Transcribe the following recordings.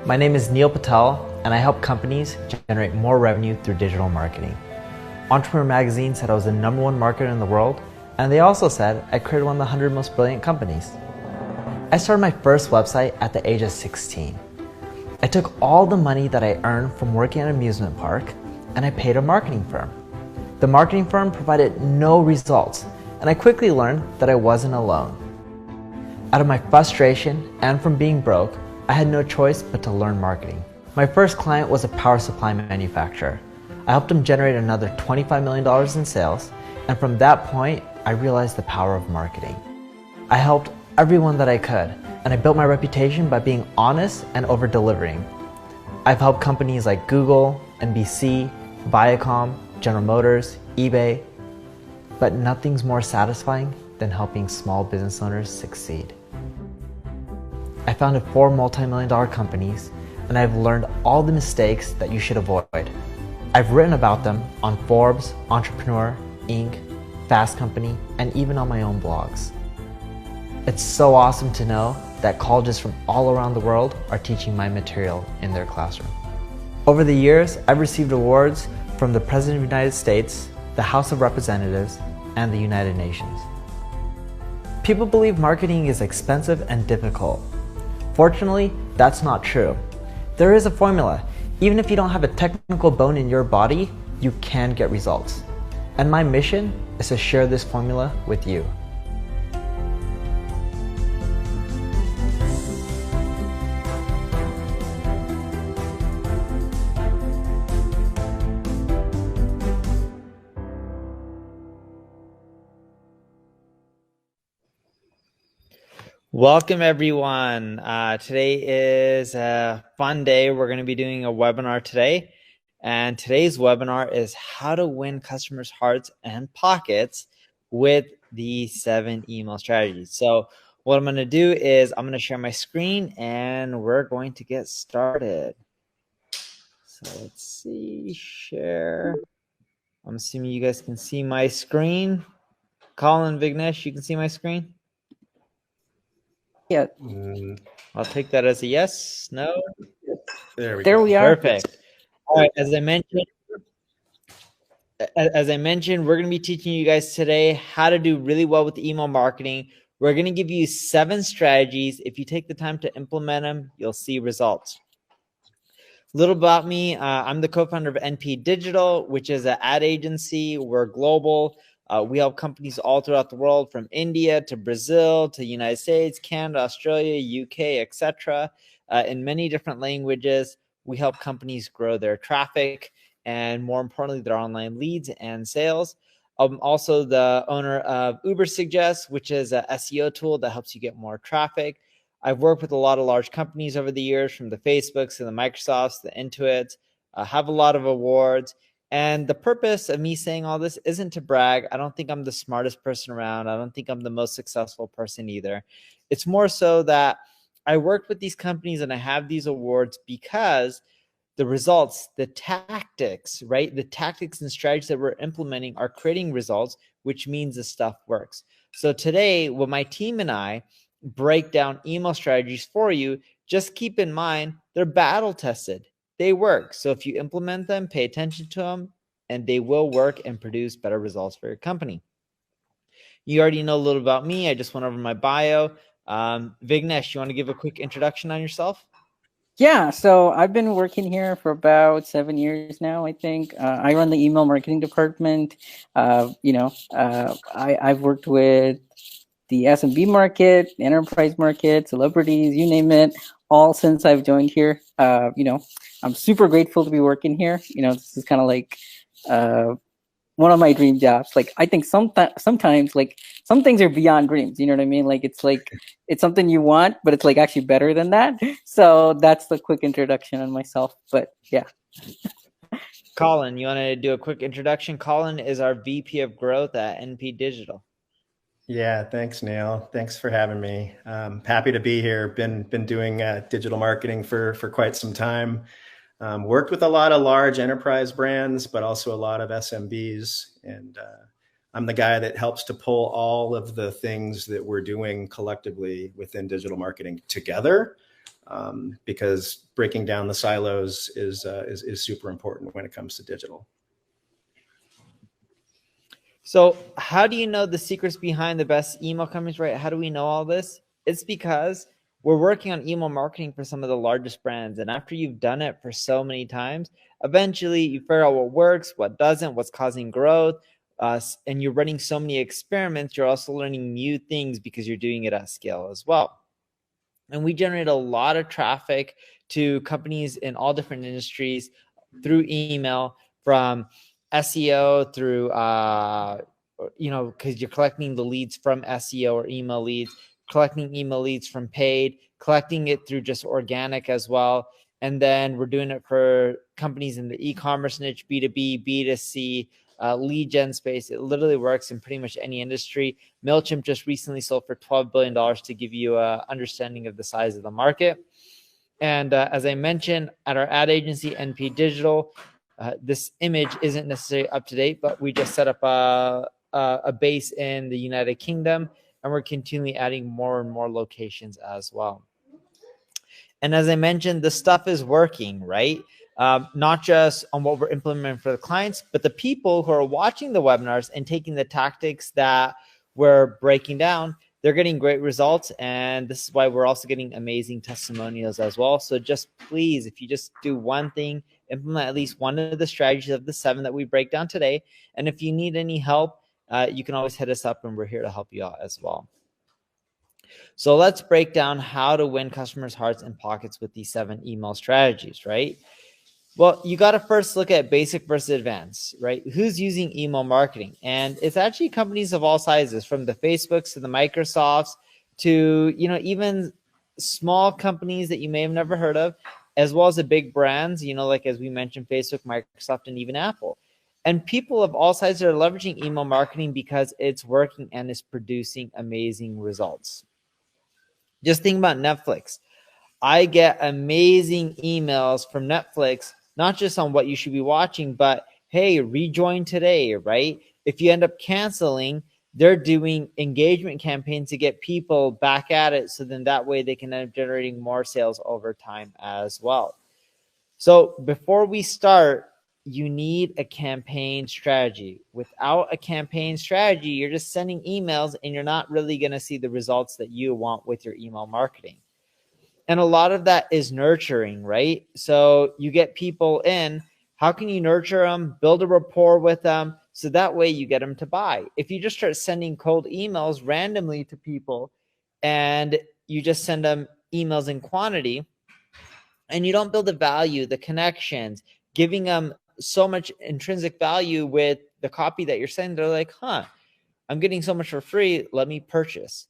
My name is Neil Patel, and I help companies generate more revenue through digital marketing. Entrepreneur Magazine said I was the #1 marketer in the world, and they also said I created one of the 100 most brilliant companies. I started my first website at the age of 16. I took all the money that I earned from working at an amusement park, and I paid a marketing firm. The marketing firm provided no results, and I quickly learned that I wasn't alone. Out of my frustration and from being broke, I had no choice but to learn marketing. My first client was a power supply manufacturer. I helped them generate another $25 million in sales, and from that point, I realized the power of marketing. I helped everyone that I could, and I built my reputation by being honest and over-delivering. I've helped companies like Google, NBC, Viacom, General Motors, eBay, but nothing's more satisfying than helping small business owners succeed. I founded 4 multi-million-dollar companies, and I've learned all the mistakes that you should avoid. I've written about them on Forbes, Entrepreneur, Inc., Fast Company, and even on my own blogs. It's so awesome to know that colleges from all around the world are teaching my material in their classroom. Over the years, I've received awards from the President of the United States, the House of Representatives, and the United Nations. People believe marketing is expensive and difficult. Fortunately, that's not true. There is a formula. Even if you don't have a technical bone in your body, you can get results. And my mission is to share this formula with you. Welcome everyone. Today is a fun day. We're going to be doing a webinar today. And today's webinar is how to win customers' hearts and pockets with the 7 email strategies. So what I'm going to do is I'm going to share my screen and we're going to get started. So let's see, share. I'm assuming you guys can see my screen. Colin, Vignesh, you can see my screen? Yeah. I'll take that as a yes, no. There we are. Perfect. All right, as I mentioned, we're going to be teaching you guys today how to do really well with email marketing. We're going to give you 7 strategies. If you take the time to implement them, you'll see results. A little about me. I'm the co-founder of NP Digital, which is an ad agency. We're global. We help companies all throughout the world, from India to Brazil to the United States, Canada, Australia, UK, etc. In many different languages. We help companies grow their traffic and, more importantly, their online leads and sales. I'm also the owner of Uber Suggest, which is an SEO tool that helps you get more traffic. I've worked with a lot of large companies over the years, from the Facebooks to the Microsofts, the Intuits. I have a lot of awards. And the purpose of me saying all this isn't to brag. I don't think I'm the smartest person around. I don't think I'm the most successful person either. It's more so that I work with these companies and I have these awards because the results, the tactics, right? The tactics and strategies that we're implementing are creating results, which means the stuff works. So today, when my team and I break down email strategies for you, just keep in mind they're battle tested. They work. So if you implement them, pay attention to them, and they will work and produce better results for your company. You already know a little about me. I just went over my bio. Vignesh, you want to give a quick introduction on yourself? Yeah, so I've been working here for about 7 years now, I think. I run the email marketing department. I've worked with the SMB market, enterprise market, celebrities, you name it, all since I've joined here. I'm super grateful to be working here. This is kind of like one of my dream jobs. Like, I think sometimes like some things are beyond dreams. You know what I mean? Like, it's something you want, but it's like actually better than that. So that's the quick introduction on myself. But yeah. Colin, you want to do a quick introduction? Colin is our VP of Growth at NP Digital. Yeah, thanks, Neil. Thanks for having me. Happy to be here. Been doing digital marketing for quite some time. Worked with a lot of large enterprise brands, but also a lot of SMBs. And I'm the guy that helps to pull all of the things that we're doing collectively within digital marketing together because breaking down the silos is super important when it comes to digital. So how do you know the secrets behind the best email companies, right? How do we know all this? It's because we're working on email marketing for some of the largest brands. And after you've done it for so many times, eventually you figure out what works, what doesn't, what's causing growth. And you're running so many experiments, you're also learning new things because you're doing it at scale as well. And we generate a lot of traffic to companies in all different industries through email, from SEO through, because you're collecting the leads from SEO or email leads, collecting email leads from paid, collecting it through just organic as well. And then we're doing it for companies in the e-commerce niche, B2B, B2C, lead gen space. It literally works in pretty much any industry. Mailchimp just recently sold for $12 billion to give you an understanding of the size of the market. And as I mentioned, at our ad agency, NP Digital, this image isn't necessarily up to date, but we just set up a base in the United Kingdom, and we're continually adding more and more locations as well. And as I mentioned, the stuff is working, right? Not just on what we're implementing for the clients, but the people who are watching the webinars and taking the tactics that we're breaking down, they're getting great results. And this is why we're also getting amazing testimonials as well. So just please, if you just do one thing, implement at least one of the strategies of the 7 that we break down today. And if you need any help, you can always hit us up and we're here to help you out as well. So let's break down how to win customers' hearts and pockets with these 7 email strategies, right? Well, you got to first look at basic versus advanced, right? Who's using email marketing? And it's actually companies of all sizes, from the Facebooks to the Microsofts to, even small companies that you may have never heard of, as well as the big brands, like as we mentioned, Facebook, Microsoft, and even Apple. And people of all sizes are leveraging email marketing because it's working and is producing amazing results. Just think about Netflix. I get amazing emails from Netflix, not just on what you should be watching, but hey, rejoin today, right? If you end up canceling, they're doing engagement campaigns to get people back at it. So then that way they can end up generating more sales over time as well. So before we start, you need a campaign strategy. Without a campaign strategy, you're just sending emails and you're not really going to see the results that you want with your email marketing. And a lot of that is nurturing, right? So you get people in. How can you nurture them, build a rapport with them, so that way you get them to buy? If you just start sending cold emails randomly to people and you just send them emails in quantity and you don't build the value, the connections, giving them so much intrinsic value with the copy that you're sending, they're like, I'm getting so much for free, let me purchase.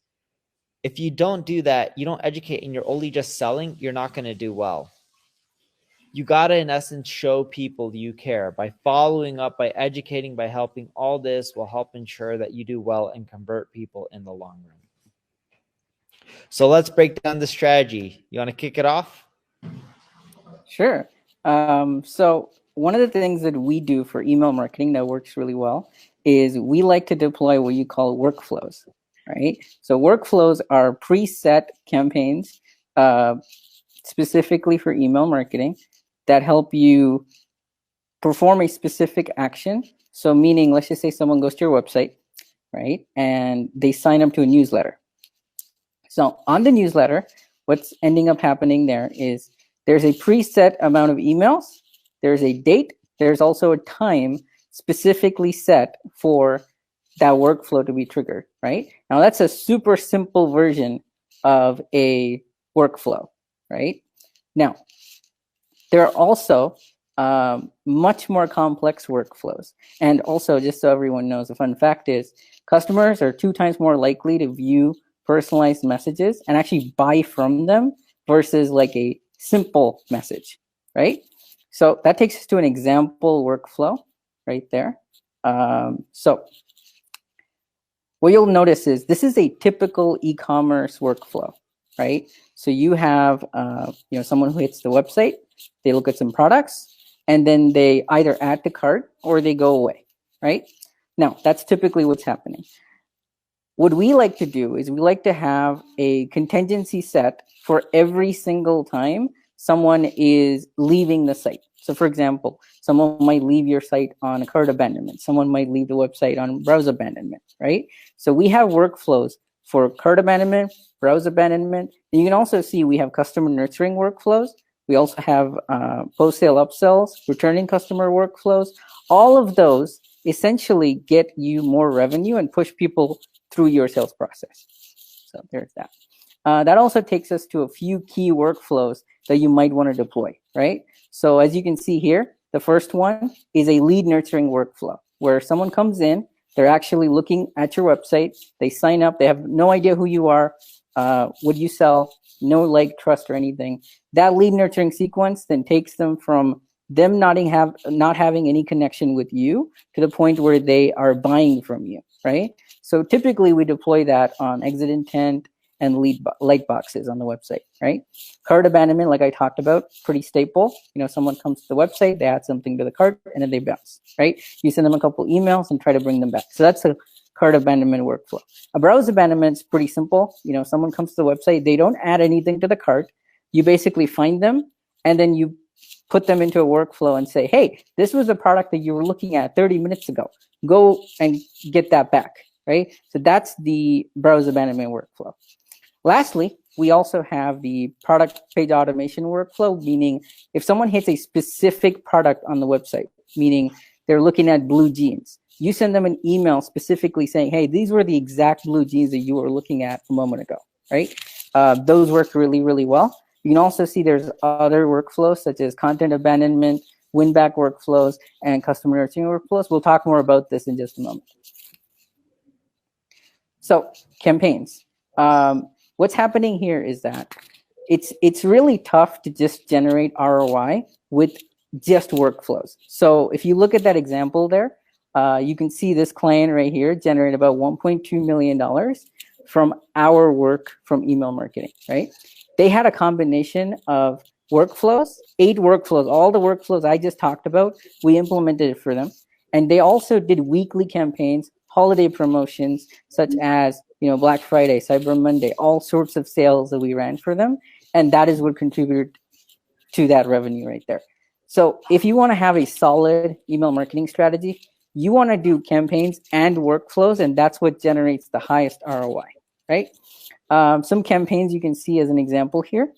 If you don't do that, you don't educate and you're only just selling, you're not going to do well. You got to, in essence, show people you care by following up, by educating, by helping. All this will help ensure that you do well and convert people in the long run. So let's break down the strategy. You want to kick it off? Sure. So one of the things that we do for email marketing that works really well is we like to deploy what you call workflows, right? So workflows are preset campaigns specifically for email marketing that help you perform a specific action. So meaning, let's just say someone goes to your website, right? And they sign up to a newsletter. So on the newsletter, what's ending up happening there is there's a preset amount of emails, there's a date, there's also a time specifically set for that workflow to be triggered, right? Now that's a super simple version of a workflow, right? Now, there are also much more complex workflows. And also, just so everyone knows, a fun fact is customers are 2 times more likely to view personalized messages and actually buy from them versus like a simple message, right? So that takes us to an example workflow right there. So what you'll notice is this is a typical e-commerce workflow, right? So you have someone who hits the website, they look at some products, and then they either add to cart or they go away, right? Now, that's typically what's happening. What we like to do is we like to have a contingency set for every single time someone is leaving the site. So for example, someone might leave your site on a cart abandonment. Someone might leave the website on browse abandonment, right? So we have workflows for cart abandonment, browse abandonment. And you can also see we have customer nurturing workflows. We also have post-sale upsells, returning customer workflows. All of those essentially get you more revenue and push people through your sales process. So there's that. That also takes us to a few key workflows that you might want to deploy, right? So as you can see here, the first one is a lead nurturing workflow where someone comes in, they're actually looking at your website, they sign up, they have no idea who you are, what you sell, no like, trust, or anything. That lead nurturing sequence then takes them from them not having any connection with you to the point where they are buying from you, right? So typically we deploy that on exit intent and light boxes on the website, right? Cart abandonment, like I talked about, pretty staple. You know, someone comes to the website, they add something to the cart, and then they bounce, right? You send them a couple emails and try to bring them back. So that's a cart abandonment workflow. A browse abandonment is pretty simple. You know, someone comes to the website, they don't add anything to the cart. You basically find them, and then you put them into a workflow and say, hey, this was a product that you were looking at 30 minutes ago. Go and get that back, right? So that's the browse abandonment workflow. Lastly, we also have the product page automation workflow, meaning if someone hits a specific product on the website, meaning they're looking at blue jeans, you send them an email specifically saying, hey, these were the exact blue jeans that you were looking at a moment ago, right? Those work really, really well. You can also see there's other workflows such as content abandonment, win-back workflows, and customer nurturing workflows. We'll talk more about this in just a moment. So campaigns. What's happening here is that it's really tough to just generate ROI with just workflows. So if you look at that example there, you can see this client right here generate about $1.2 million from our work from email marketing, right? They had a combination of workflows, 8 workflows, all the workflows I just talked about, we implemented it for them. And they also did weekly campaigns, holiday promotions, such as, you know, Black Friday, Cyber Monday, all sorts of sales that we ran for them. And that is what contributed to that revenue right there. So if you want to have a solid email marketing strategy, you want to do campaigns and workflows, and that's what generates the highest ROI, right? Some campaigns you can see as an example here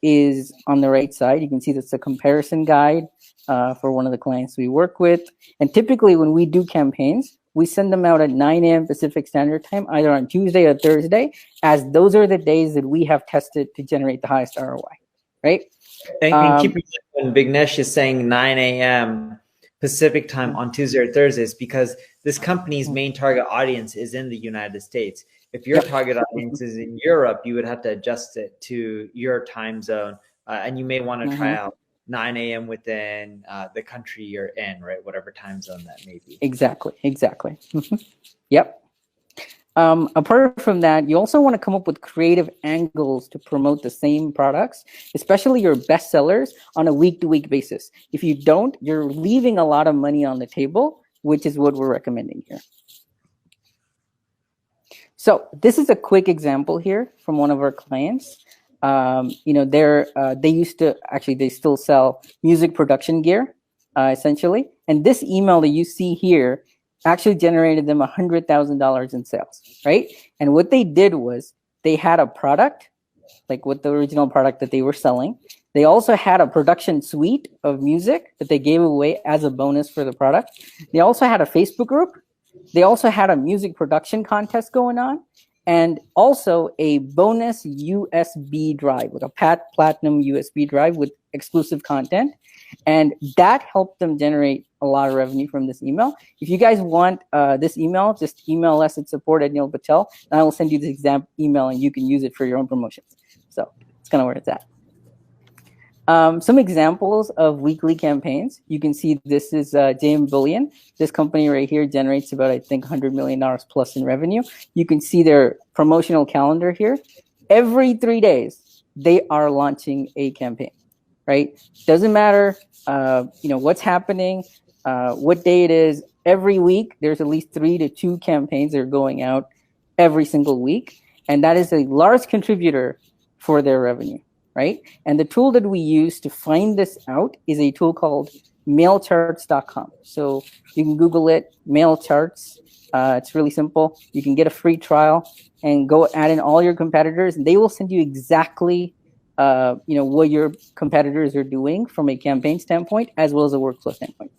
is on the right side. You can see that's a comparison guide for one of the clients we work with. And typically when we do campaigns, we send them out at 9 a.m. Pacific Standard Time, either on Tuesday or Thursday, as those are the days that we have tested to generate the highest ROI, right? And keep in mind when Bignesh is saying 9 a.m. Pacific time on Tuesday or Thursdays, because this company's main target audience is in the United States. If your target audience is in Europe, you would have to adjust it to your time zone. And you may want to try out 9 a.m. within the country you're in, right? Whatever time zone that may be. Exactly. Yep. Apart from that, you also want to come up with creative angles to promote the same products, especially your best sellers, on a week-to-week basis. If you don't, you're leaving a lot of money on the table, which is what we're recommending here. So this is a quick example here from one of our clients. You know, they still sell music production gear, essentially. And this email that you see here actually generated them $100,000 in sales, right? And what they did was they had a product, like with the original product that they were selling. They also had a production suite of music that they gave away as a bonus for the product. They also had a Facebook group. They also had a music production contest going on, and also a bonus USB drive, like a platinum USB drive with exclusive content. And that helped them generate a lot of revenue from this email. If you guys want this email, just email us at support@Patel, and I will send you the example email, and you can use it for your own promotions. So it's kind of where it's at. Some examples of weekly campaigns. You can see this is JM Bullion. This company right here generates about, I think, $100 million plus in revenue. You can see their promotional calendar here. Every 3 days, they are launching a campaign, right? Doesn't matter, you know, what's happening, what day it is. Every week, there's at least 3 to 2 campaigns that are going out. every single week. And that is a large contributor for their revenue, right? And the tool that we use to find this out is a tool called Mailcharts.com. So you can Google it, Mailcharts. It's really simple. You can get a free trial and go add in all your competitors, and they will send you exactly what your competitors are doing from a campaign standpoint as well as a workflow standpoint.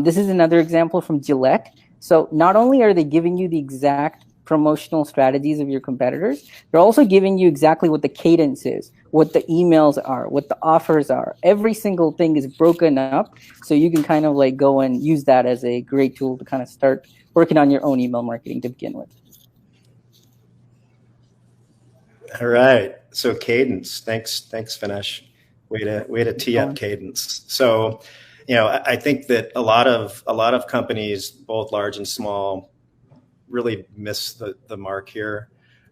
This is another example from Gillette. So not only are they giving you the exact promotional strategies of your competitors, they're also giving you exactly what the cadence is, what the emails are, what the offers are. Every single thing is broken up, so you can kind of like go and use that as a great tool to kind of start working on your own email marketing to begin with. All right. So cadence. Thanks, Vinesh. Way to tee up cadence. So, I think that a lot of companies, both large and small, really miss the mark here.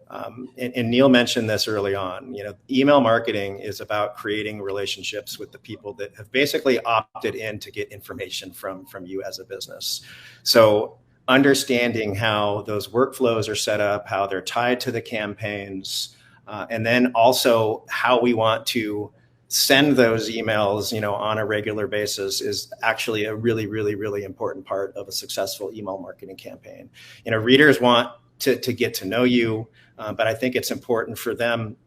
And Neil mentioned this early on. Email marketing is about creating relationships with the people that have basically opted in to get information from you as a business. So understanding how those workflows are set up, how they're tied to the campaigns, and then also how we want to send those emails, on a regular basis is actually a really, really, really important part of a successful email marketing campaign. Readers want to get to know you, but I think it's important for them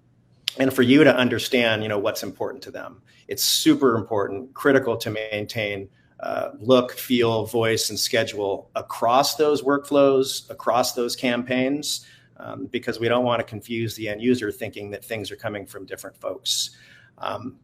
and for you to understand, what's important to them. It's super important, critical to maintain look, feel, voice, and schedule across those workflows, across those campaigns, because we don't want to confuse the end user thinking that things are coming from different folks.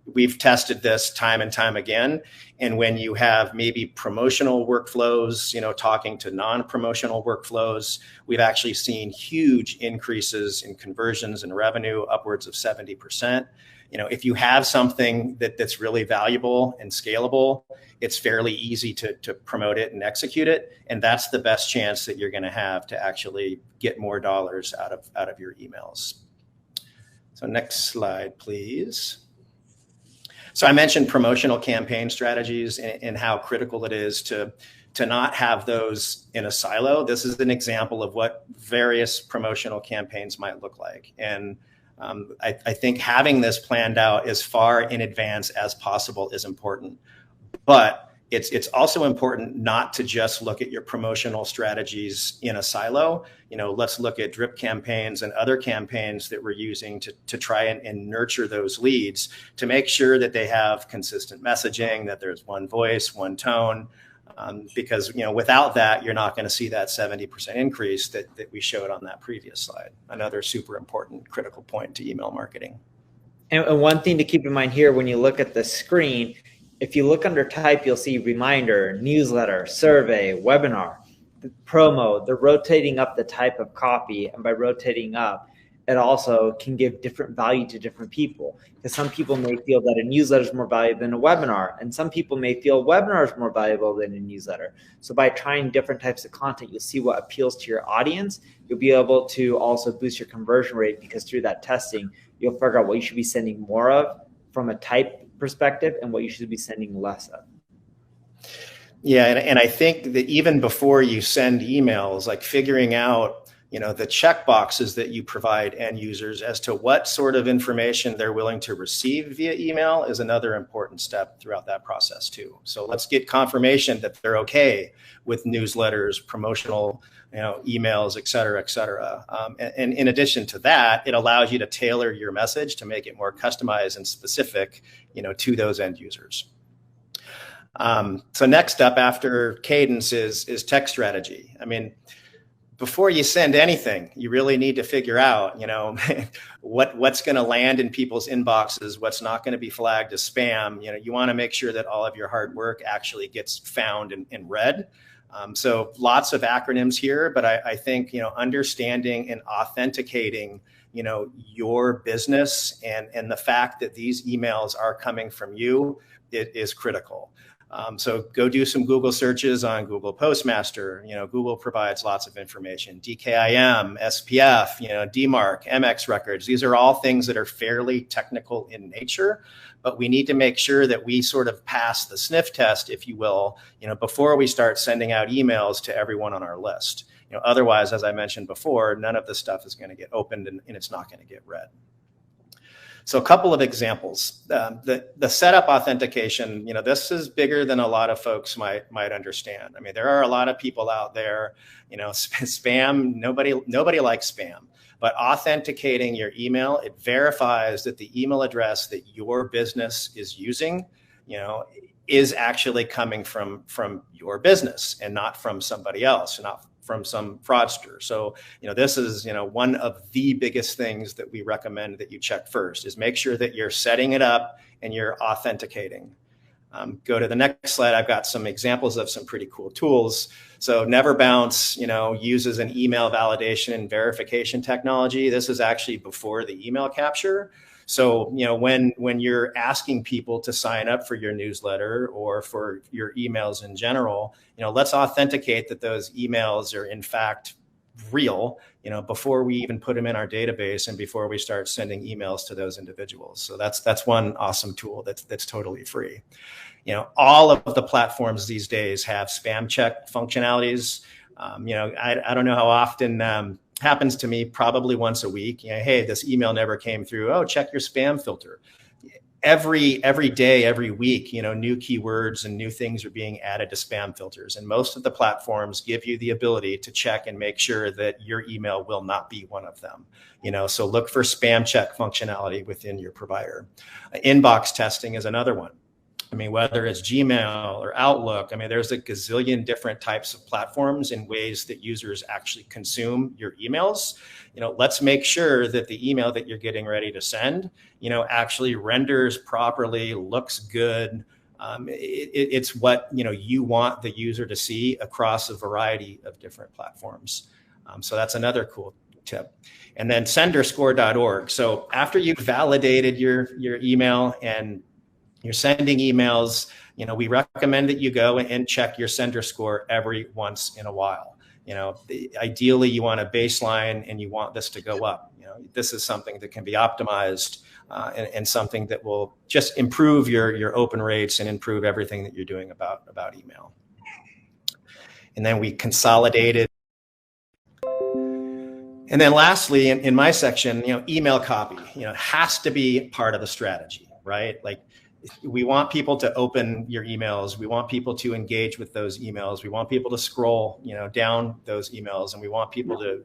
We've tested this time and time again. And when you have maybe promotional workflows, talking to non-promotional workflows, we've actually seen huge increases in conversions and revenue, upwards of 70%. If you have something that's really valuable and scalable, it's fairly easy to promote it and execute it. And that's the best chance that you're going to have to actually get more dollars out of your emails. So next slide, please. So I mentioned promotional campaign strategies and how critical it is to not have those in a silo. This is an example of what various promotional campaigns might look like. And I think having this planned out as far in advance as possible is important. But it's also important not to just look at your promotional strategies in a silo. Let's look at drip campaigns and other campaigns that we're using to try and nurture those leads, to make sure that they have consistent messaging, that there's one voice, one tone, because without that, you're not going to see that 70% increase that we showed on that previous slide. Another super important critical point to email marketing. And one thing to keep in mind here, when you look at the screen, if you look under type, you'll see reminder, newsletter, survey, webinar, promo. They're rotating up the type of copy. And by rotating up, it also can give different value to different people. Because some people may feel that a newsletter is more valuable than a webinar. And some people may feel a webinar is more valuable than a newsletter. So by trying different types of content, you'll see what appeals to your audience. You'll be able to also boost your conversion rate, because through that testing, you'll figure out what you should be sending more of from a type perspective and what you should be sending less of. Yeah, and I think that even before you send emails, like figuring out, the check boxes that you provide end users as to what sort of information they're willing to receive via email is another important step throughout that process too. So let's get confirmation that they're okay with newsletters, promotional, emails, et cetera, et cetera. And in addition to that, it allows you to tailor your message to make it more customized and specific, to those end users. So next up after cadence is text strategy. I mean, before you send anything, you really need to figure out, what's going to land in people's inboxes, what's not going to be flagged as spam. You want to make sure that all of your hard work actually gets found and read. So lots of acronyms here, but I think, understanding and authenticating, your business and the fact that these emails are coming from you, it is critical. So go do some Google searches on Google Postmaster. Google provides lots of information. DKIM, SPF, DMARC, MX records. These are all things that are fairly technical in nature, but we need to make sure that we sort of pass the sniff test, if you will, before we start sending out emails to everyone on our list. Otherwise, as I mentioned before, none of this stuff is going to get opened and it's not going to get read. So a couple of examples. The setup authentication, this is bigger than a lot of folks might understand. I mean, there are a lot of people out there, spam, nobody likes spam. But authenticating your email, it verifies that the email address that your business is using, is actually coming from your business and not from somebody else, not from some fraudster. So, this is, one of the biggest things that we recommend that you check first is make sure that you're setting it up and you're authenticating. Go to the next slide. I've got some examples of some pretty cool tools. So Never Bounce, uses an email validation and verification technology. This is actually before the email capture. So, when you're asking people to sign up for your newsletter or for your emails in general, let's authenticate that those emails are in fact real, before we even put them in our database and before we start sending emails to those individuals. So that's one awesome tool that's totally free. All of the platforms these days have spam check functionalities. I don't know how often happens to me, probably once a week. Hey, this email never came through. Oh, check your spam filter. Every day, every week, new keywords and new things are being added to spam filters. And most of the platforms give you the ability to check and make sure that your email will not be one of them. So look for spam check functionality within your provider. Inbox testing is another one. I mean, whether it's Gmail or Outlook, there's a gazillion different types of platforms and ways that users actually consume your emails. Let's make sure that the email that you're getting ready to send, actually renders properly, looks good. It's what, you want the user to see across a variety of different platforms. So that's another cool tip. And then senderscore.org. So after you've validated your email and you're sending emails, we recommend that you go and check your sender score every once in a while. Ideally you want a baseline and you want this to go up. This is something that can be optimized and something that will just improve your open rates and improve everything that you're doing about email. And then we consolidated. And then lastly, in my section, email copy, has to be part of the strategy, right? Like, we want people to open your emails. We want people to engage with those emails. We want people to scroll, down those emails, and we want people to,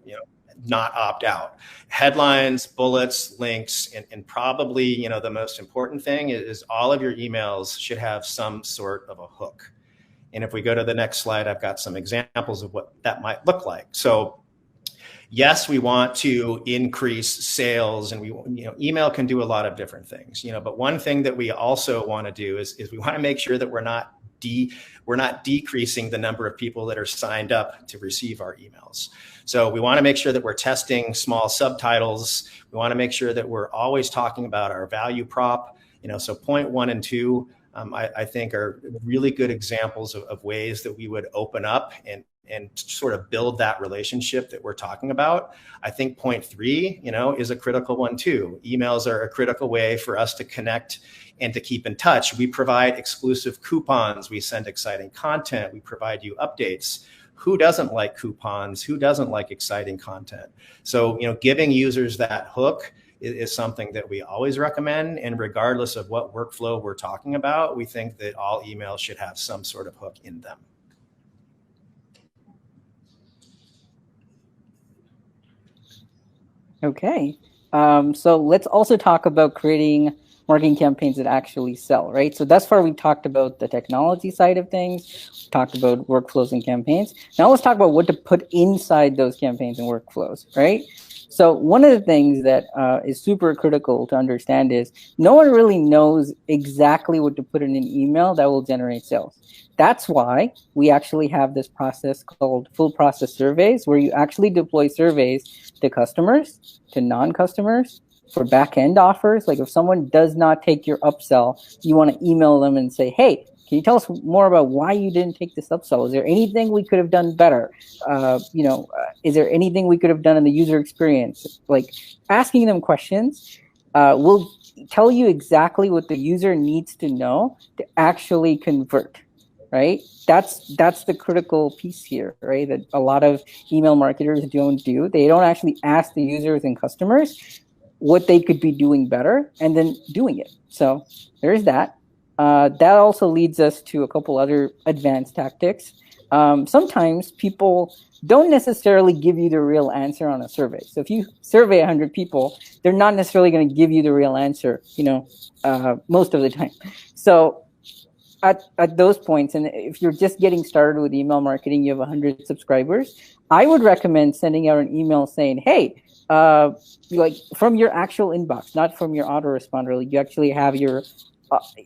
not opt out. Headlines, bullets, links, and probably, the most important thing is all of your emails should have some sort of a hook. And if we go to the next slide, I've got some examples of what that might look like. So yes, we want to increase sales, and email can do a lot of different things, but one thing that we also want to do is we want to make sure that we're not decreasing the number of people that are signed up to receive our emails. So we want to make sure that we're testing small subtitles. We want to make sure that we're always talking about our value prop, so point 1 and 2, I think are really good examples of ways that we would open up and sort of build that relationship that we're talking about. I think point 3, is a critical one too. Emails are a critical way for us to connect and to keep in touch. We provide exclusive coupons. We send exciting content. We provide you updates. Who doesn't like coupons? Who doesn't like exciting content? So, giving users that hook is something that we always recommend. And regardless of what workflow we're talking about, we think that all emails should have some sort of hook in them. Okay. So let's also talk about creating marketing campaigns that actually sell, right? So thus far, we talked about the technology side of things. We talked about workflows and campaigns. Now let's talk about what to put inside those campaigns and workflows, right? So one of the things that is super critical to understand is no one really knows exactly what to put in an email that will generate sales. That's why we actually have this process called full process surveys, where you actually deploy surveys to customers, to non-customers, for back-end offers. Like if someone does not take your upsell, you want to email them and say, hey, can you tell us more about why you didn't take this upsell? Is there anything we could have done better? Is there anything we could have done in the user experience? Like asking them questions will tell you exactly what the user needs to know to actually convert. right? That's the critical piece here, right? That a lot of email marketers don't do. They don't actually ask the users and customers what they could be doing better and then doing it. So there's that. That also leads us to a couple other advanced tactics. Sometimes people don't necessarily give you the real answer on a survey. So if you survey 100 people, they're not necessarily going to give you the real answer, most of the time. So at those points, and if you're just getting started with email marketing, you have 100 subscribers, I would recommend sending out an email saying, hey, like from your actual inbox, not from your autoresponder. Like you actually have your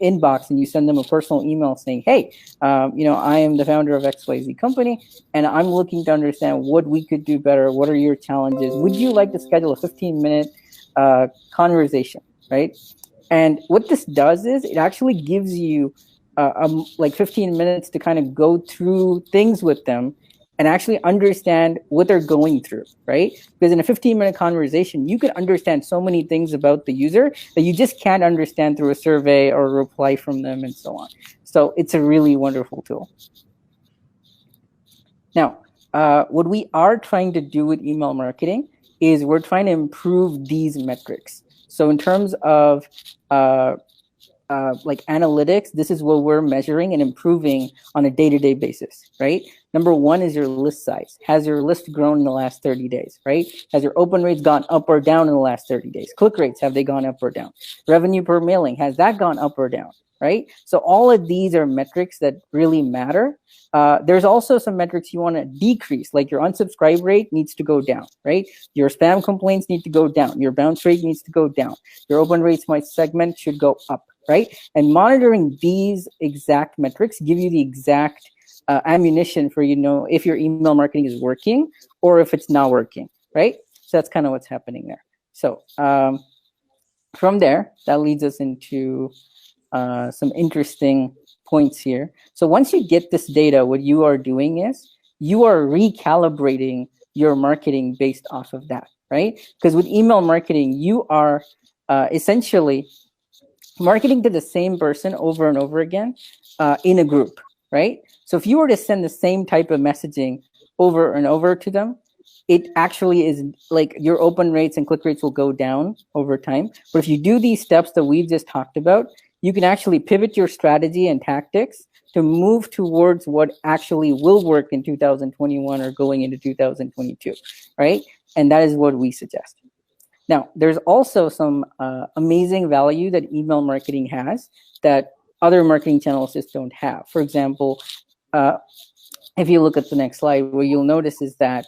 inbox and you send them a personal email saying, hey, I am the founder of XYZ company and I'm looking to understand what we could do better. What are your challenges? Would you like to schedule a 15-minute conversation, right? And what this does is it actually gives you like 15 minutes to kind of go through things with them and actually understand what they're going through, right? Because in a 15-minute conversation, you can understand so many things about the user that you just can't understand through a survey or a reply from them and so on. So it's a really wonderful tool. Now, what we are trying to do with email marketing is we're trying to improve these metrics. So in terms of like analytics, this is what we're measuring and improving on a day-to-day basis, right? Number one is your list size. Has your list grown in the last 30 days, right? Has your open rates gone up or down in the last 30 days? Click rates, have they gone up or down? Revenue per mailing, has that gone up or down, right? So all of these are metrics that really matter. There's also some metrics you want to decrease, like your unsubscribe rate needs to go down, right? Your spam complaints need to go down. Your bounce rate needs to go down. Your open rates by segment should go up, right? And monitoring these exact metrics give you the exact ammunition for, if your email marketing is working or if it's not working, right? So that's kind of what's happening there. So from there, that leads us into some interesting points here. So once you get this data, what you are doing is you are recalibrating your marketing based off of that, right? Because with email marketing, you are essentially marketing to the same person over and over again in a group, right? So if you were to send the same type of messaging over and over to them, it actually is like your open rates and click rates will go down over time. But if you do these steps that we've just talked about, you can actually pivot your strategy and tactics to move towards what actually will work in 2021 or going into 2022, right? And that is what we suggest. Now, there's also some amazing value that email marketing has that other marketing channels just don't have. For example, if you look at the next slide, what you'll notice is that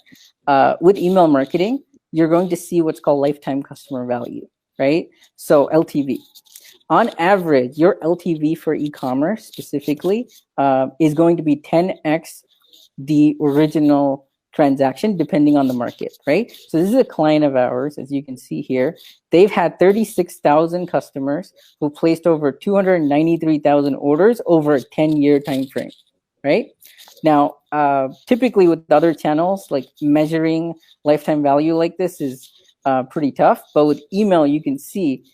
with email marketing, you're going to see what's called lifetime customer value, right? So LTV. On average, your LTV for e-commerce specifically is going to be 10x the original transaction depending on the market, right? So this is a client of ours, as you can see here. They've had 36,000 customers who placed over 293,000 orders over a 10-year time frame, right? Now, typically with other channels, like measuring lifetime value like this is pretty tough, but with email, you can see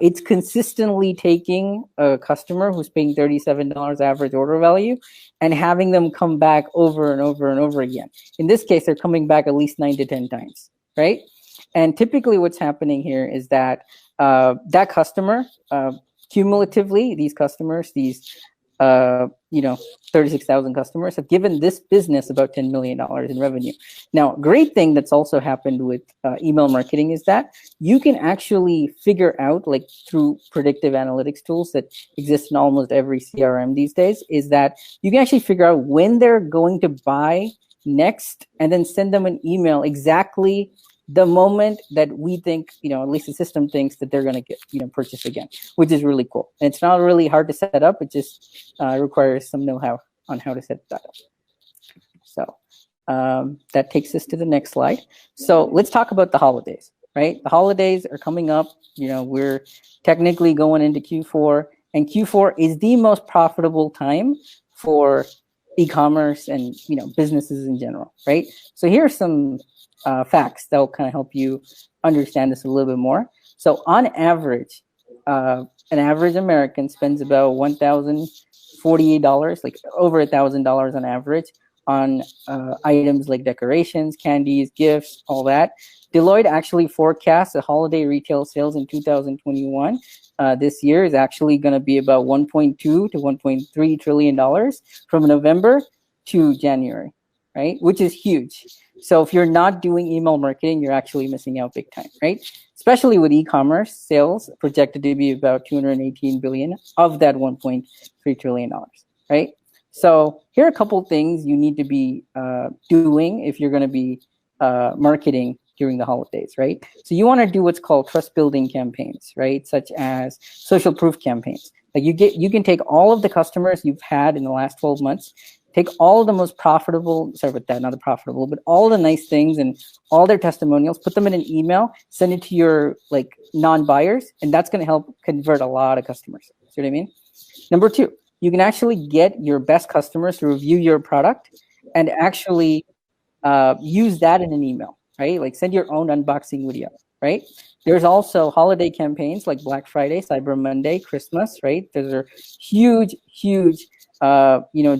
it's consistently taking a customer who's paying $37 average order value and having them come back over and over and over again. In this case, they're coming back at least 9 to 10 times, right? And typically what's happening here is that that customer, cumulatively, these customers, these 36,000 customers have given this business about $10 million in revenue. Now, great thing that's also happened with email marketing is that you can actually figure out, like through predictive analytics tools that exist in almost every CRM these days, is that you can actually figure out when they're going to buy next and then send them an email exactly the moment that we think, at least the system thinks that they're going to get, purchase again, which is really cool. And it's not really hard to set up. It just requires some know-how on how to set that up. So that takes us to the next slide. So let's talk about the holidays, right? The holidays are coming up. We're technically going into Q4, and Q4 is the most profitable time for e-commerce and, businesses in general, right? So here are some facts that will kind of help you understand this a little bit more. So on average, an average American spends about $48, like over $1,000 on average on items like decorations, candies, gifts, all that. Deloitte actually forecasts the holiday retail sales in 2021 this year is actually going to be about $1.2 to $1.3 trillion from November to January, right? Which is huge. So if you're not doing email marketing, you're actually missing out big time, right? Especially with e-commerce sales projected to be about 218 billion of that 1.3 trillion dollars, right? So here are a couple things you need to be doing if you're going to be marketing during the holidays, right? So you want to do what's called trust building campaigns, right? Such as social proof campaigns. Like you can take all of the customers you've had in the last 12 months, take all of the most profitable, sorry about that, not the profitable, but all the nice things and all their testimonials, put them in an email, send it to your like non-buyers, and that's going to help convert a lot of customers. See what I mean? Number two, you can actually get your best customers to review your product and actually use that in an email, right? Like send your own unboxing video, right? There's also holiday campaigns like Black Friday, Cyber Monday, Christmas, right? Those are huge, huge,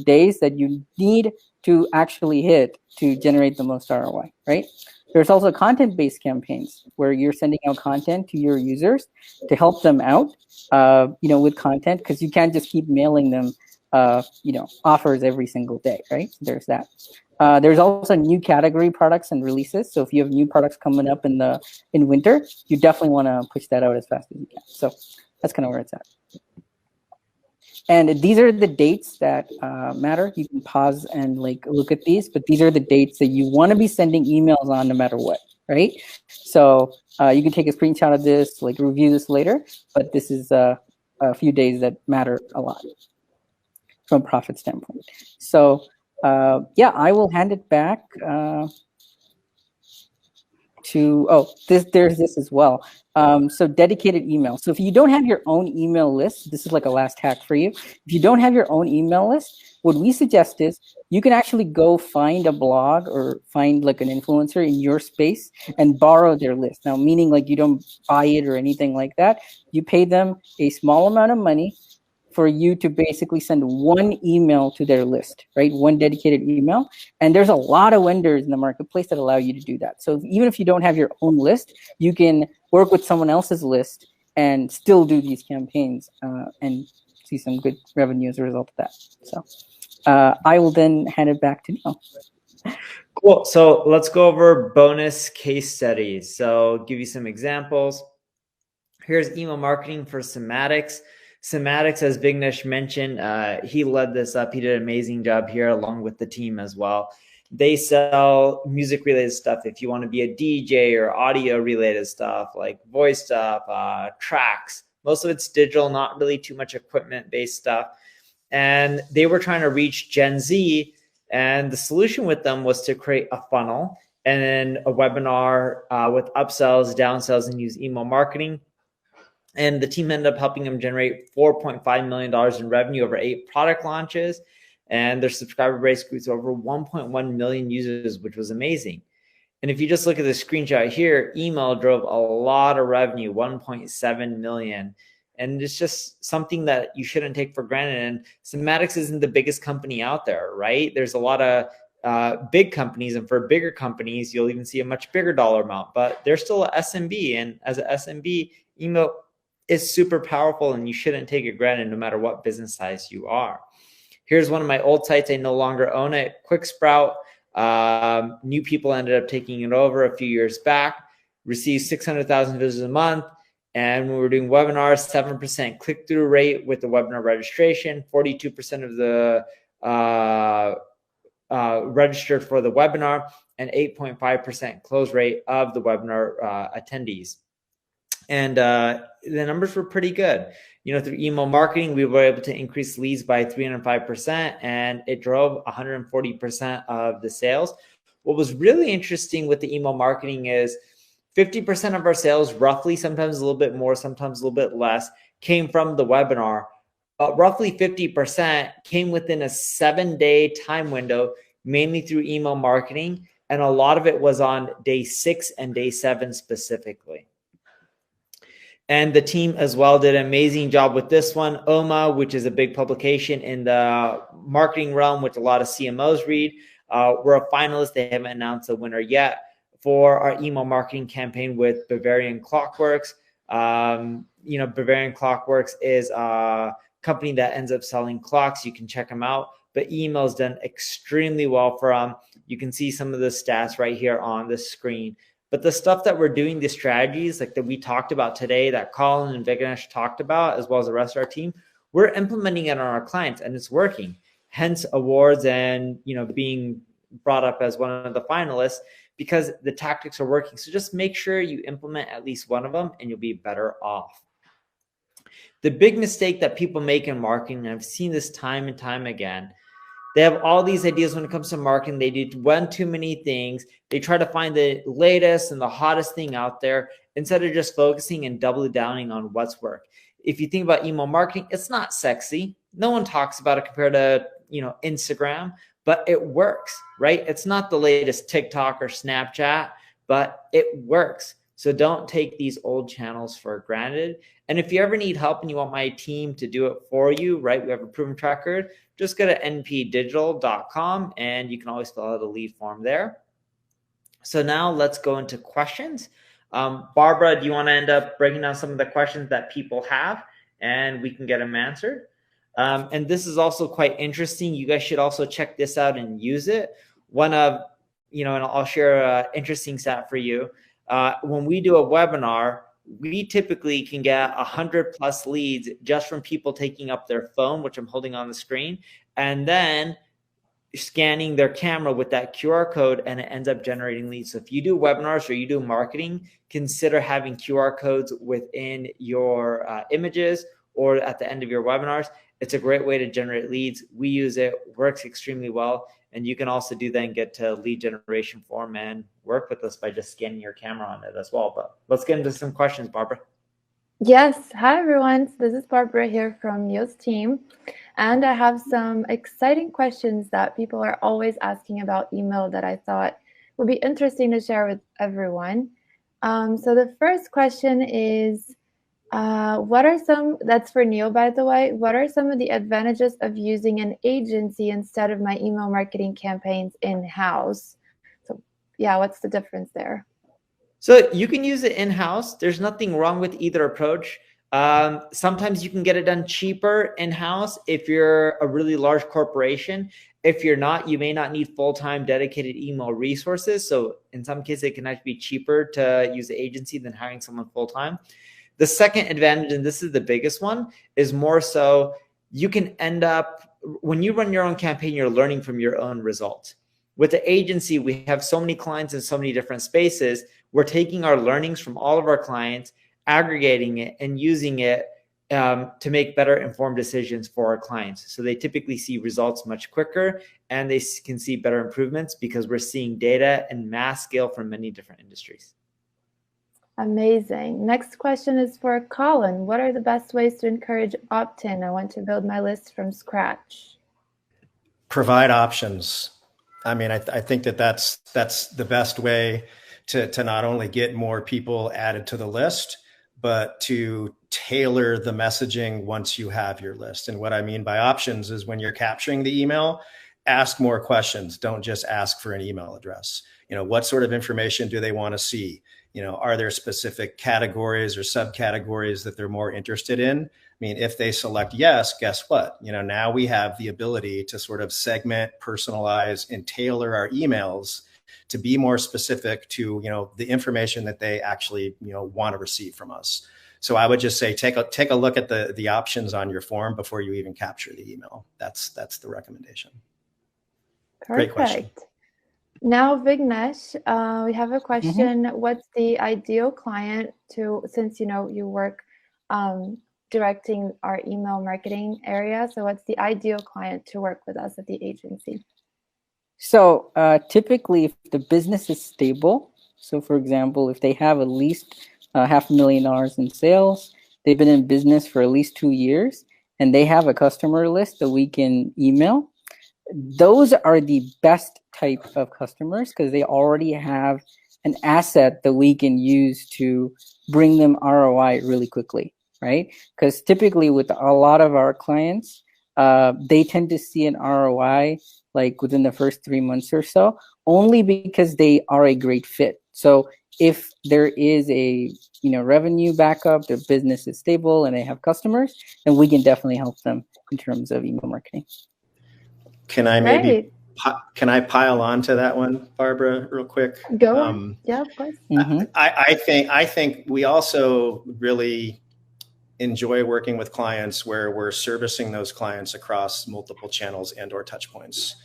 days that you need to actually hit to generate the most ROI, right? There's also content-based campaigns where you're sending out content to your users to help them out, with content, because you can't just keep mailing them, offers every single day, right? So there's that. There's also new category products and releases. So if you have new products coming up in winter, you definitely want to push that out as fast as you can. So that's kind of where it's at. And these are the dates that matter. You can pause and like look at these, but these are the dates that you want to be sending emails on no matter what, right? So you can take a screenshot of this, like review this later, but this is a few days that matter a lot from a profit standpoint. So I will hand it back there's this as well. So dedicated email. So if you don't have your own email list, this is like a last hack for you. If you don't have your own email list, what we suggest is you can actually go find a blog or find like an influencer in your space and borrow their list. Now, meaning like you don't buy it or anything like that. You pay them a small amount of money for you to basically send one email to their list, right? One dedicated email. And there's a lot of vendors in the marketplace that allow you to do that. So even if you don't have your own list, you can work with someone else's list and still do these campaigns and see some good revenue as a result of that. So I will then hand it back to Neil. Cool. So let's go over bonus case studies. So give you some examples. Here's email marketing for Somatics. Somatics, as Vignesh mentioned, he led this up. He did an amazing job here along with the team as well. They sell music related stuff. If you want to be a DJ or audio related stuff like voice stuff, tracks, most of it's digital, not really too much equipment based stuff. And they were trying to reach Gen Z. And the solution with them was to create a funnel and then a webinar with upsells, downsells, and use email marketing. And the team ended up helping them generate $4.5 million in revenue over 8 product launches. And their subscriber base grew to over 1.1 million users, which was amazing. And if you just look at the screenshot here, email drove a lot of revenue, 1.7 million. And it's just something that you shouldn't take for granted. And Somatics isn't the biggest company out there, right? There's a lot of big companies, and for bigger companies, you'll even see a much bigger dollar amount, but they're still a SMB. And as an SMB, email is super powerful and you shouldn't take it granted no matter what business size you are. Here's one of my old sites. I no longer own it. Quick Sprout. New people ended up taking it over a few years back, received 600,000 visitors a month. And when we were doing webinars, 7% click-through rate with the webinar registration, 42% of the registered for the webinar, and 8.5% close rate of the webinar attendees. And the numbers were pretty good. Through email marketing, we were able to increase leads by 305%, and it drove 140% of the sales. What was really interesting with the email marketing is 50% of our sales, roughly, sometimes a little bit more, sometimes a little bit less, came from the webinar. Roughly 50% came within a 7-day time window, mainly through email marketing. And a lot of it was on day 6 and day 7 specifically. And the team as well did an amazing job with this one. OMA, which is a big publication in the marketing realm, which a lot of CMOs read, we're a finalist. They haven't announced a winner yet for our email marketing campaign with Bavarian Clockworks. Bavarian Clockworks is a company that ends up selling clocks. You can check them out. But email's done extremely well for them. You can see some of the stats right here on the screen. But the stuff that we're doing, the strategies like that we talked about today, that Colin and Vignesh talked about, as well as the rest of our team, we're implementing it on our clients and it's working. Hence awards and being brought up as one of the finalists because the tactics are working. So just make sure you implement at least one of them and you'll be better off. The big mistake that people make in marketing, and I've seen this time and time again, they have all these ideas when it comes to marketing. They do one too many things. They try to find the latest and the hottest thing out there instead of just focusing and doubling downing on what's worked. If you think about email marketing, it's not sexy. No one talks about it compared to Instagram, but it works, right? It's not the latest TikTok or Snapchat, but it works. So don't take these old channels for granted. And if you ever need help and you want my team to do it for you, right? We have a proven track record. Just go to npdigital.com and you can always fill out a lead form there. So now let's go into questions. Barbara, do you want to end up breaking down some of the questions that people have and we can get them answered? And this is also quite interesting. You guys should also check this out and use it. One of, and I'll share an interesting stat for you. When we do a webinar, we typically can get 100+ leads just from people taking up their phone, which I'm holding on the screen, and then scanning their camera with that QR code, and it ends up generating leads. So if you do webinars or you do marketing, consider having QR codes within your images or at the end of your webinars. It's a great way to generate leads. We use it, works extremely well. And you can also do that and get to lead generation form and work with us by just scanning your camera on it as well. But let's get into some questions, Barbara. Yes. Hi, everyone. This is Barbara here from Yo's team. And I have some exciting questions that people are always asking about email that I thought would be interesting to share with everyone. So the first question is, what are some, that's for Neil, by the way, what are some of the advantages of using an agency instead of my email marketing campaigns in-house? So yeah, what's the difference there? So you can use it in-house. There's nothing wrong with either approach. Sometimes you can get it done cheaper in-house if you're a really large corporation. If you're not, you may not need full-time dedicated email resources. So in some cases, it can actually be cheaper to use the agency than hiring someone full-time. The second advantage, and this is the biggest one, is more so you can end up, when you run your own campaign, you're learning from your own results. With the agency, we have so many clients in so many different spaces. We're taking our learnings from all of our clients, aggregating it, and using it to make better informed decisions for our clients. So they typically see results much quicker and they can see better improvements because we're seeing data and mass scale from many different industries. Amazing. Next question is for Colin. What are the best ways to encourage opt-in? I want to build my list from scratch. Provide options. I mean, I think that's the best way to not only get more people added to the list, but to tailor the messaging once you have your list. And what I mean by options is when you're capturing the email, ask more questions. Don't just ask for an email address. What sort of information do they want to see? Are there specific categories or subcategories that they're more interested in? I mean, if they select yes, guess what? Now we have the ability to sort of segment, personalize, and tailor our emails to be more specific to, the information that they actually, want to receive from us. So I would just say, take a look at the options on your form before you even capture the email. That's the recommendation. Perfect. Great question. Now, Vignesh, we have a question. What's the ideal client since you work directing our email marketing area? So what's the ideal client to work with us at the agency? So typically, if the business is stable, so for example, if they have at least $500,000 in sales, they've been in business for at least 2 years, and they have a customer list that we can email, those are the best type of customers because they already have an asset that we can use to bring them ROI really quickly, right? Because typically with a lot of our clients, they tend to see an ROI like within the first 3 months or so, only because they are a great fit. So if there is a revenue backup, their business is stable and they have customers, then we can definitely help them in terms of email marketing. Can I Great. can I pile on to that one, Barbara, real quick? Go on. Yeah, of course. I think we also really enjoy working with clients where we're servicing those clients across multiple channels and or touch points.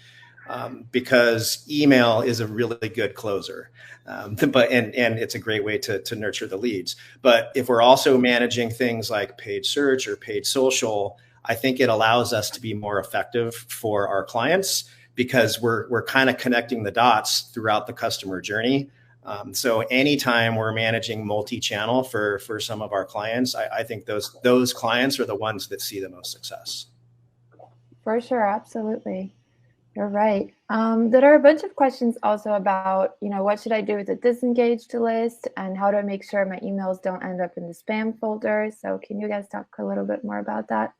Because email is a really good closer, and it's a great way to nurture the leads. But if we're also managing things like paid search or paid social, I think it allows us to be more effective for our clients because we're kind of connecting the dots throughout the customer journey. So anytime we're managing multi-channel for some of our clients, I think those clients are the ones that see the most success. For sure, absolutely. You're right. There are a bunch of questions also about, what should I do with a disengaged list and how do I make sure my emails don't end up in the spam folder? So can you guys talk a little bit more about that?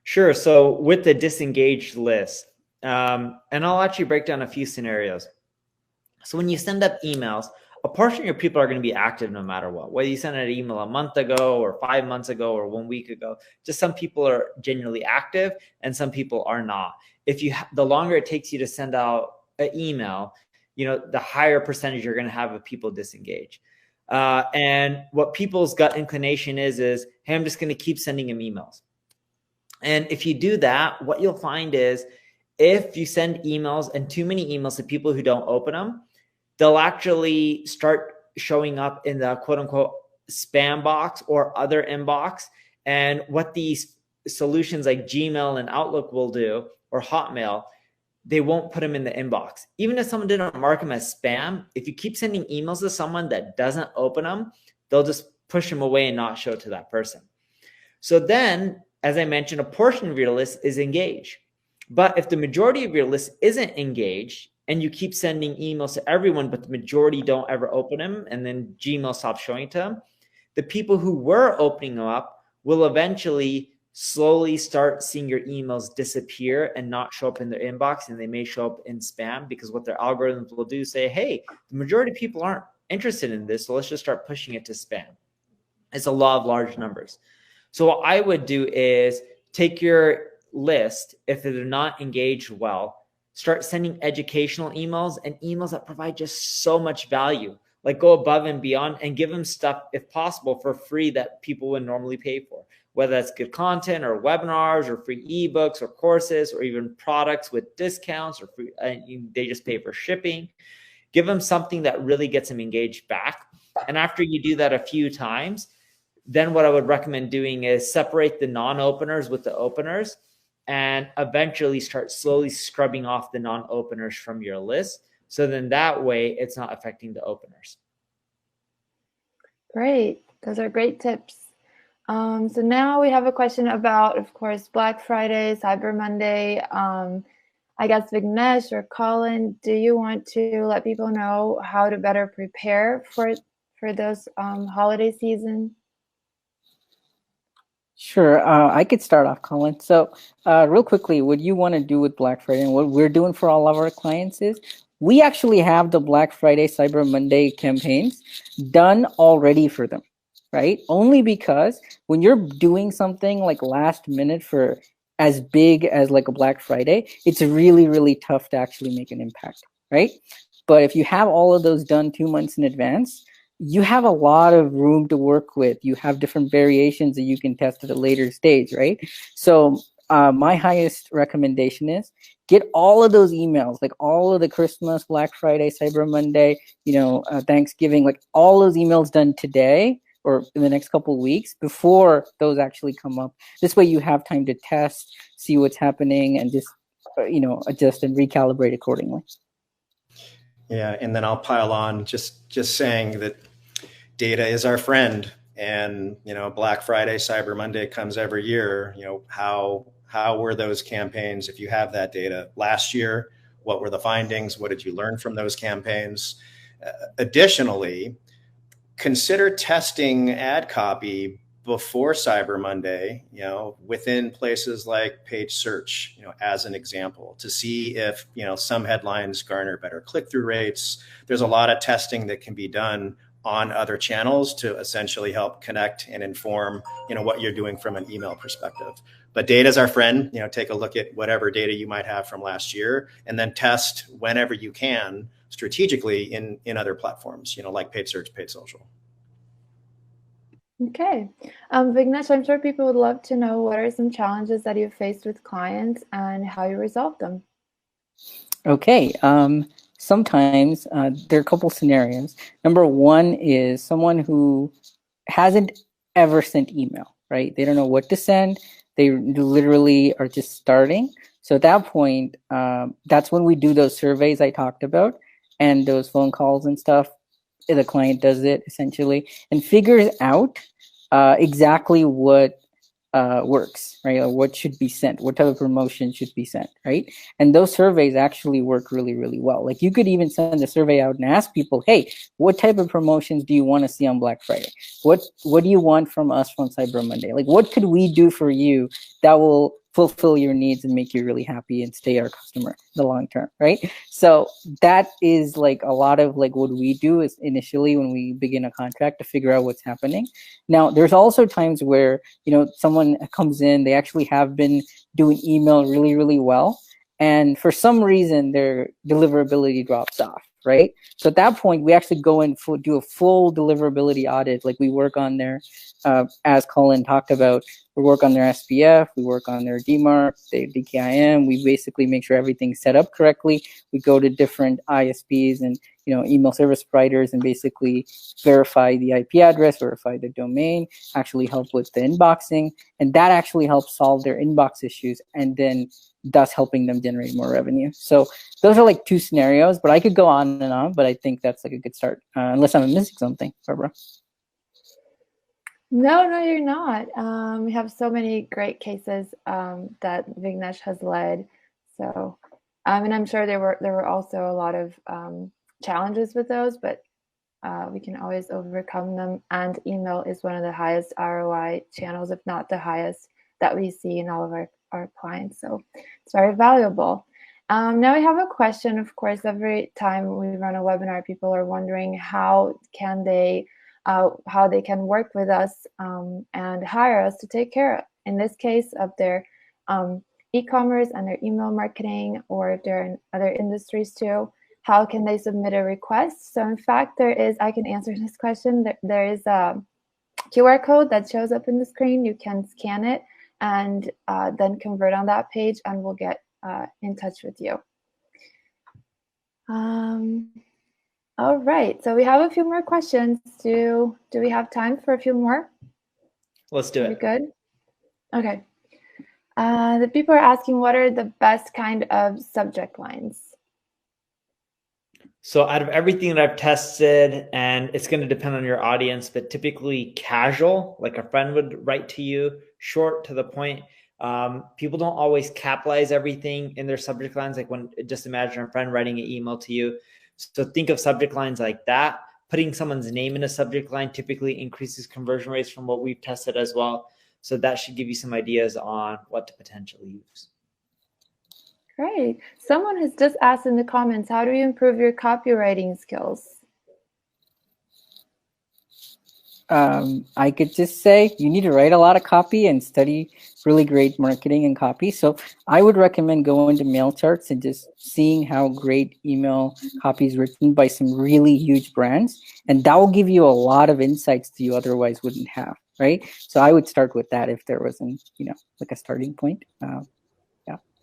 Sure. So with the disengaged list, and I'll actually break down a few scenarios. So when you send up emails, a portion of your people are going to be active no matter what, whether you sent an email a month ago or 5 months ago or 1 week ago. Just some people are genuinely active and some people are not. The longer it takes you to send out an email, the higher percentage you're going to have of people disengage. And what people's gut inclination is, hey, I'm just going to keep sending them emails. And if you do that, what you'll find is if you send emails and too many emails to people who don't open them, they'll actually start showing up in the quote unquote spam box or other inbox. And what these solutions like Gmail and Outlook will do, or Hotmail, they won't put them in the inbox. Even if someone didn't mark them as spam, if you keep sending emails to someone that doesn't open them, they'll just push them away and not show to that person. So then, as I mentioned, a portion of your list is engaged. But if the majority of your list isn't engaged and you keep sending emails to everyone, but the majority don't ever open them, and then Gmail stops showing to them, the people who were opening them up will eventually slowly start seeing your emails disappear and not show up in their inbox, and they may show up in spam because what their algorithms will do is say, hey, the majority of people aren't interested in this, so let's just start pushing it to spam. It's a law of large numbers. So what I would do is take your list, if they're not engaged well, start sending educational emails and emails that provide just so much value, like go above and beyond and give them stuff, if possible, for free that people would normally pay for, whether that's good content or webinars or free ebooks or courses or even products with discounts or free, they just pay for shipping. Give them something that really gets them engaged back. And after you do that a few times, then what I would recommend doing is separate the non-openers with the openers and eventually start slowly scrubbing off the non-openers from your list. So then that way it's not affecting the openers. Great. Those are great tips. So now we have a question about, of course, Black Friday, Cyber Monday. I guess Vignesh or Colin, do you want to let people know how to better prepare for those holiday season? Sure. I could start off, Colin. So real quickly, what you want to do with Black Friday and what we're doing for all of our clients is we actually have the Black Friday, Cyber Monday campaigns done already for them, right? Only because when you're doing something like last minute for as big as like a Black Friday, it's really, really tough to actually make an impact, right? But if you have all of those done 2 months in advance, you have a lot of room to work with. You have different variations that you can test at a later stage, right? So my highest recommendation is get all of those emails, like all of the Christmas, Black Friday, Cyber Monday, Thanksgiving, like all those emails done today or in the next couple of weeks before those actually come up. This way you have time to test, see what's happening, and just, adjust and recalibrate accordingly. Yeah, and then I'll pile on just saying that data is our friend, and Black Friday, Cyber Monday comes every year. How were those campaigns? If you have that data last year, what were the findings? What did you learn from those campaigns? Additionally, consider testing ad copy before Cyber Monday, within places like page search, as an example, to see if, some headlines garner better click-through rates. There's a lot of testing that can be done on other channels to essentially help connect and inform, what you're doing from an email perspective. But data is our friend. Take a look at whatever data you might have from last year, and then test whenever you can strategically in other platforms, like paid search, paid social. Okay. Vignesh, I'm sure people would love to know what are some challenges that you faced with clients and how you resolved them. Okay. Sometimes there are a couple scenarios. Number one is someone who hasn't ever sent email, right? They don't know what to send. They literally are just starting. So at that point, that's when we do those surveys I talked about and those phone calls and stuff. The client does it essentially and figures out exactly what works, right? Or what should be sent, what type of promotion should be sent, right? And those surveys actually work really, really well. Like you could even send a survey out and ask people, hey, what type of promotions do you want to see on Black Friday? What do you want from us from Cyber Monday? Like what could we do for you that will fulfill your needs and make you really happy and stay our customer in the long term, right? So that is like a lot of like what we do is initially when we begin a contract to figure out what's happening. Now, there's also times where, someone comes in, they actually have been doing email really, really well. And for some reason, their deliverability drops off, right? So at that point, we actually go and do a full deliverability audit. Like we work on their, as Colin talked about, we work on their SPF, we work on their DMARC, their DKIM. We basically make sure everything's set up correctly. We go to different ISPs and email service providers and basically verify the IP address, verify the domain, actually help with the inboxing, and that actually helps solve their inbox issues and then thus helping them generate more revenue. So those are like two scenarios, but I could go on and on, but I think that's like a good start, unless I'm missing something, Barbara. No, you're not. We have so many great cases that Vignesh has led. So, and I'm sure there were also a lot of challenges with those, but we can always overcome them. And email is one of the highest ROI channels, if not the highest, that we see in all of our clients. So it's very valuable. Now we have a question. Of course, every time we run a webinar, people are wondering how they can work with us and hire us to take care, in this case, of their e-commerce and their email marketing, or if they're in other industries too. How can they submit a request? So in fact, I can answer this question. There is a QR code that shows up in the screen. You can scan it and then convert on that page, and we'll get in touch with you. All right, so we have a few more questions. Do we have time for a few more? Let's do it. Are we good? Okay. The people are asking, what are the best kind of subject lines? So out of everything that I've tested, and it's going to depend on your audience, but typically casual, like a friend would write to you, short, to the point. People don't always capitalize everything in their subject lines. Like just imagine a friend writing an email to you. So think of subject lines like that. Putting someone's name in a subject line typically increases conversion rates from what we've tested as well. So that should give you some ideas on what to potentially use. Great. Someone has just asked in the comments, how do you improve your copywriting skills? I could just say you need to write a lot of copy and study really great marketing and copy. So I would recommend going to Mailcharts and just seeing how great email copy is written by some really huge brands. And that will give you a lot of insights that you otherwise wouldn't have, right? So I would start with that if there wasn't, like a starting point.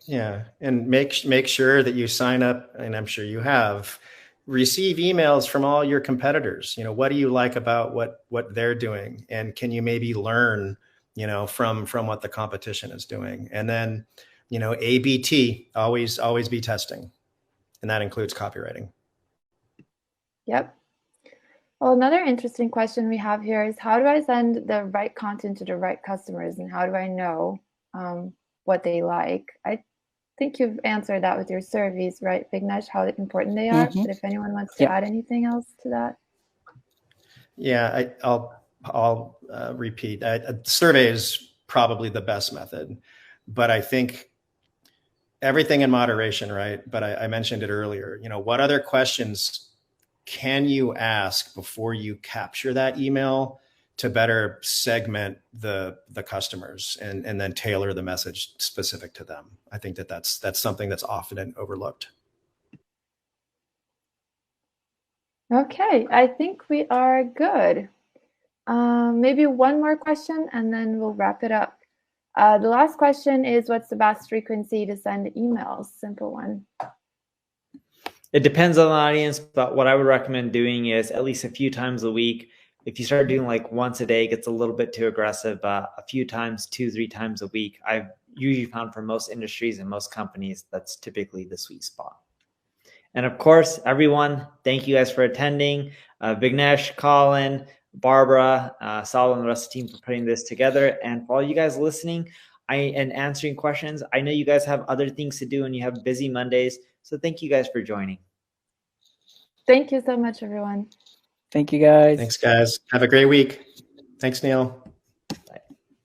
Yeah, and make sure that you sign up, and I'm sure you have, receive emails from all your competitors. What do you like about what they're doing, and can you maybe learn, from what the competition is doing? And then, ABT, always be testing, and that includes copywriting. Yep. Well, another interesting question we have here is, how do I send the right content to the right customers, and how do I know what they like? think you've answered that with your surveys, right, Vignesh, how important they are. But if anyone wants to add anything else to that. Yeah, I'll repeat. Survey is probably the best method, but I think everything in moderation, right? But I mentioned it earlier. You know, what other questions can you ask before you capture that email to better segment the customers and then tailor the message specific to them? I think that's something that's often overlooked. Okay, I think we are good. Maybe one more question and then we'll wrap it up. The last question is, what's the best frequency to send emails? Simple one. It depends on the audience, but what I would recommend doing is at least a few times a week. If you start doing like once a day, it gets a little bit too aggressive, but a few times, 2-3 times a week, I've usually found for most industries and most companies, that's typically the sweet spot. And of course, everyone, thank you guys for attending. Vignesh, Colin, Barbara, Sal, and the rest of the team for putting this together. And for all you guys listening and answering questions, I know you guys have other things to do and you have busy Mondays. So thank you guys for joining. Thank you so much, everyone. Thank you, guys. Thanks, guys. Have a great week. Thanks, Neil.